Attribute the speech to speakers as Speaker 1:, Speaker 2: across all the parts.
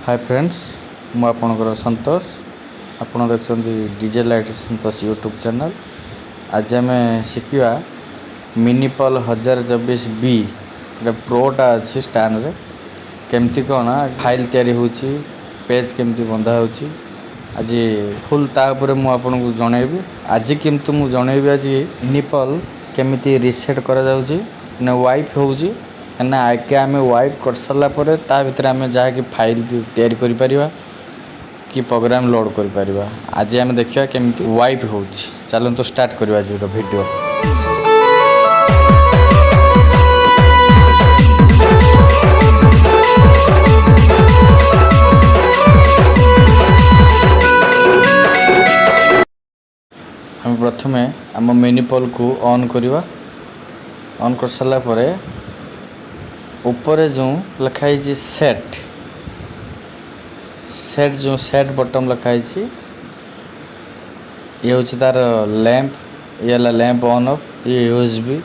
Speaker 1: Hi friends मु आपणकर संतोष आपण देखते डीजे लाइट संतोष यूट्यूब चैनल। आज आम शिखा मिनिपल 1024B गोटे प्रोटा अच्छी स्टैंड रे केमती कौन फाइल तैयारी होची पेज केमती बंधा होची आज फुल तापर मुझे जनइबी। आज केमती मुझे जनइबी आज मिनिपल केमती रिसेट करा जाउची ना वाइप होउची ना आगे आम वाइप कर सारा पर ता भीतर आम जहाँकि फाइल तैयारी करि परिबा कि प्रोग्राम लोड करि परिबा। आज आम देखिया केमती वाइप होउची। चलन तो स्टार्ट करबा आज वीडियो। हम प्रथमे आम मिनिपल को ऑन करवा। ऑन कर सारा पर ऊपर जो लिखाई सेट सेट जो सेट बटन लिखाई ये हूँ तार लैंप ये लैंप ऑन ऑफ ये यूएसबी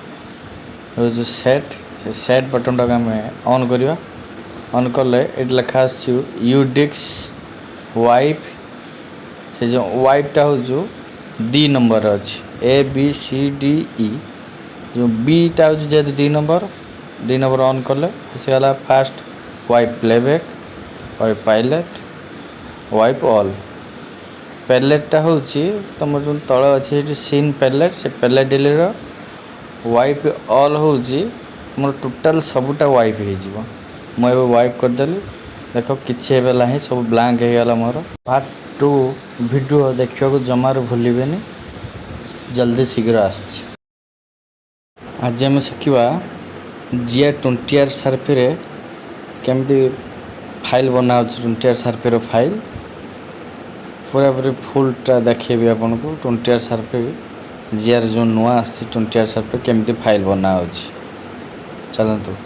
Speaker 1: जो सेट बटन टाक आम ऑन करवा। ऑन कले ये लिखा यूडिक्स वाइप से जो वाइपटा हूँ डी नंबर अच्छी ABCDE जो बीटा हूँ जेहतु डी नंबर ऑन कले से गला fast wipe playback wipe pilot wipe all. पैलेटटा हूँ तुम जो तल अच्छे सीन पैलेट से पैलेट डिलीर वाइप ऑल हूँ मोर टोटाल सबूटा वाइप हो मुझे वाइप करदेली। देख किसी ना सब ब्लांक हो गला मोर। पार्ट 2 वीडियो देखा जमार भूलबे जल्दी शीघ्र आस। आज आम शिखा GR20R सार्फी केमती फाइल बना 20R सार्फी फाइल पूरा पूरी फुलटा देखेबी आपन को 20R सार्फी GR जो नुआ आसी 20R सार्फी केमती फाइल बना चलतु।